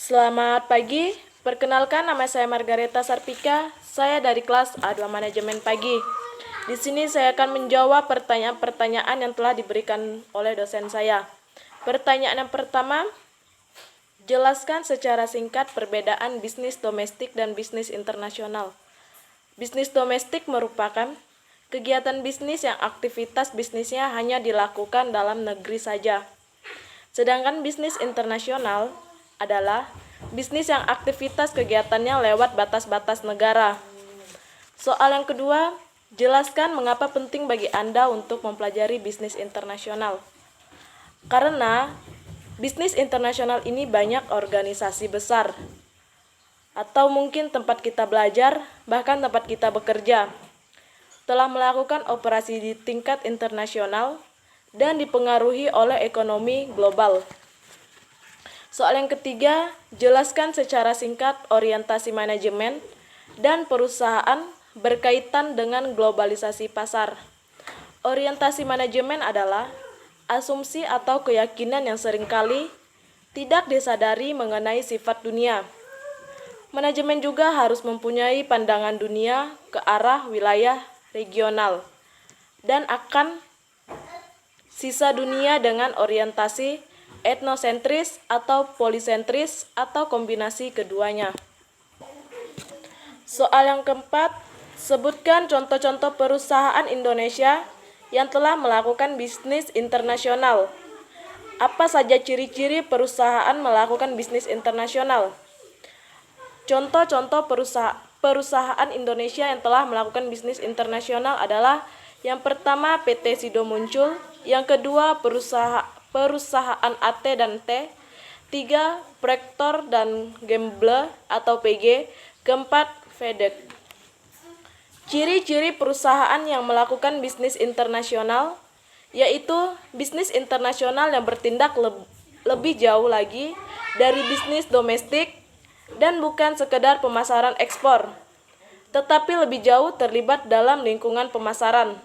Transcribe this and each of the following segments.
Selamat pagi, perkenalkan nama saya Margareta Sarpika, saya dari kelas A2 Manajemen Pagi. Di sini saya akan menjawab pertanyaan-pertanyaan yang telah diberikan oleh dosen saya. Pertanyaan yang pertama, jelaskan secara singkat perbedaan bisnis domestik dan bisnis internasional. Bisnis domestik merupakan kegiatan bisnis yang aktivitas bisnisnya hanya dilakukan dalam negeri saja. Sedangkan bisnis internasional adalah bisnis yang aktivitas kegiatannya lewat batas-batas negara. Soal yang kedua, jelaskan mengapa penting bagi Anda untuk mempelajari bisnis internasional. Karena bisnis internasional ini banyak organisasi besar, atau mungkin tempat kita belajar, bahkan tempat kita bekerja, telah melakukan operasi di tingkat internasional dan dipengaruhi oleh ekonomi global. Soal yang ketiga, jelaskan secara singkat orientasi manajemen dan perusahaan berkaitan dengan globalisasi pasar. Orientasi manajemen adalah asumsi atau keyakinan yang seringkali tidak disadari mengenai sifat dunia. Manajemen juga harus mempunyai pandangan dunia ke arah wilayah regional dan akan sisa dunia dengan orientasi etnosentris atau polisentris atau kombinasi keduanya. Soal yang keempat, sebutkan contoh-contoh perusahaan Indonesia yang telah melakukan bisnis internasional. Apa saja ciri-ciri perusahaan melakukan bisnis internasional? Contoh-contoh perusahaan Indonesia yang telah melakukan bisnis internasional adalah yang pertama PT Sido muncul, yang kedua perusahaan AT dan T, 3 Prektor dan Gamble atau PG, keempat FedEx. Ciri-ciri perusahaan yang melakukan bisnis internasional yaitu bisnis internasional yang bertindak lebih jauh lagi dari bisnis domestik dan bukan sekedar pemasaran ekspor, tetapi lebih jauh terlibat dalam lingkungan pemasaran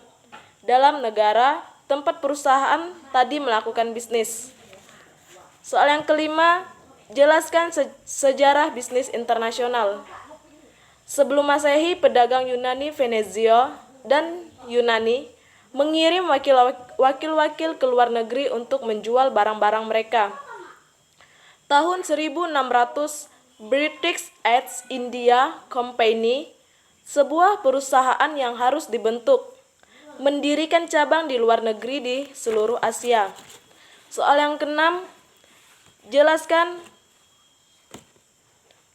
dalam negara tempat perusahaan tadi melakukan bisnis. Soal yang kelima, jelaskan sejarah bisnis internasional. Sebelum Masehi, pedagang Yunani, Venezia, dan Yunani mengirim wakil-wakil ke luar negeri untuk menjual barang-barang mereka. Tahun 1600, British East India Company, sebuah perusahaan yang harus dibentuk, mendirikan cabang di luar negeri di seluruh Asia. Soal yang keenam, jelaskan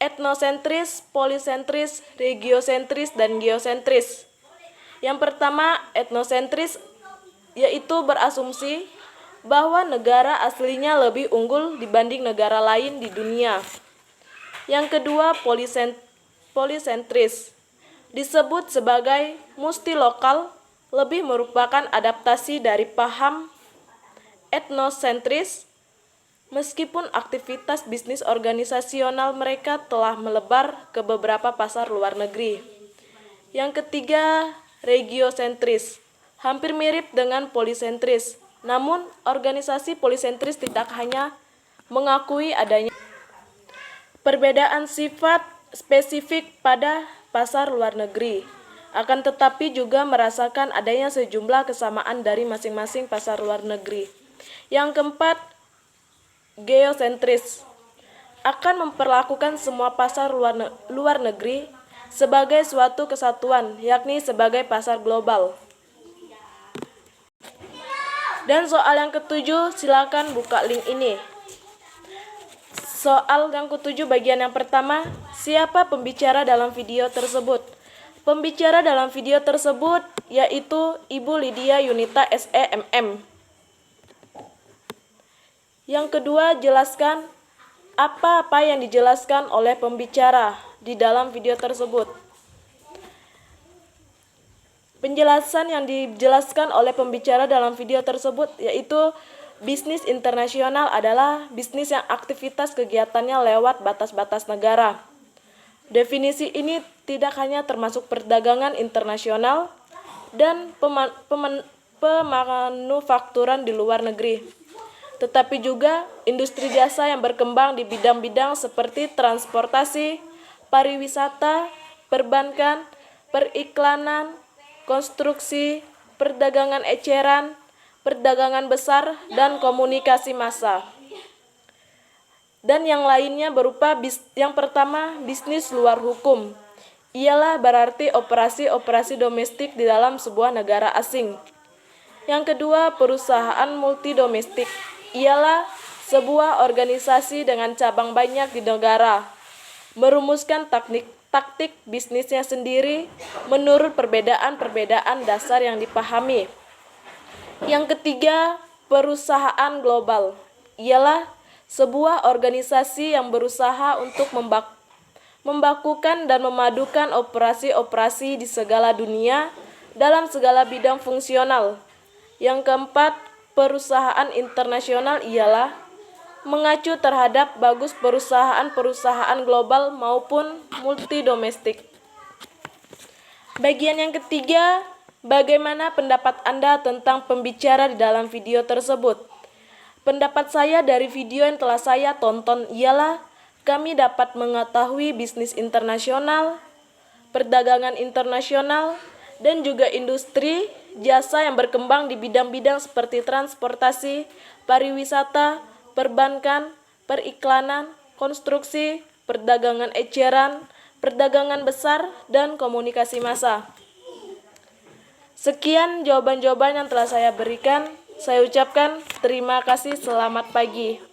etnosentris, polisentris, regiosentris, dan geosentris. Yang pertama, etnosentris yaitu berasumsi bahwa negara aslinya lebih unggul dibanding negara lain di dunia. Yang kedua, polisentris disebut sebagai multilokal, lebih merupakan adaptasi dari paham etnosentris, meskipun aktivitas bisnis organisasional mereka telah melebar ke beberapa pasar luar negeri. Yang ketiga, regiosentris, hampir mirip dengan polisentris, namun organisasi polisentris tidak hanya mengakui adanya perbedaan sifat spesifik pada pasar luar negeri, akan tetapi juga merasakan adanya sejumlah kesamaan dari masing-masing pasar luar negeri. Yang keempat, geosentris akan memperlakukan semua pasar luar negeri sebagai suatu kesatuan, yakni sebagai pasar global. Dan soal yang ketujuh, silakan buka link ini. Soal yang ketujuh bagian yang pertama, siapa pembicara dalam video tersebut? Pembicara dalam video tersebut yaitu Ibu Lydia Yunita SEMM. Yang kedua, jelaskan apa-apa yang dijelaskan oleh pembicara di dalam video tersebut. Penjelasan yang dijelaskan oleh pembicara dalam video tersebut yaitu bisnis internasional adalah bisnis yang aktivitas kegiatannya lewat batas-batas negara. Definisi ini tidak hanya termasuk perdagangan internasional dan pemanufakturan di luar negeri, tetapi juga industri jasa yang berkembang di bidang-bidang seperti transportasi, pariwisata, perbankan, periklanan, konstruksi, perdagangan eceran, perdagangan besar, dan komunikasi massa. Dan yang lainnya berupa yang pertama, bisnis luar hukum. Ialah berarti operasi-operasi domestik di dalam sebuah negara asing. Yang kedua, perusahaan multidomestik. Ialah sebuah organisasi dengan cabang banyak di negara, merumuskan taktik bisnisnya sendiri menurut perbedaan-perbedaan dasar yang dipahami. Yang ketiga, perusahaan global. Ialah sebuah organisasi yang berusaha untuk membakukan dan memadukan operasi-operasi di segala dunia dalam segala bidang fungsional. Yang keempat, perusahaan internasional ialah mengacu terhadap bagus perusahaan-perusahaan global maupun multidomestik. Bagian yang ketiga, bagaimana pendapat Anda tentang pembicara di dalam video tersebut? Pendapat saya dari video yang telah saya tonton ialah kami dapat mengetahui bisnis internasional, perdagangan internasional, dan juga industri jasa yang berkembang di bidang-bidang seperti transportasi, pariwisata, perbankan, periklanan, konstruksi, perdagangan eceran, perdagangan besar, dan komunikasi massa. Sekian jawaban-jawaban yang telah saya berikan. Saya ucapkan terima kasih, selamat pagi.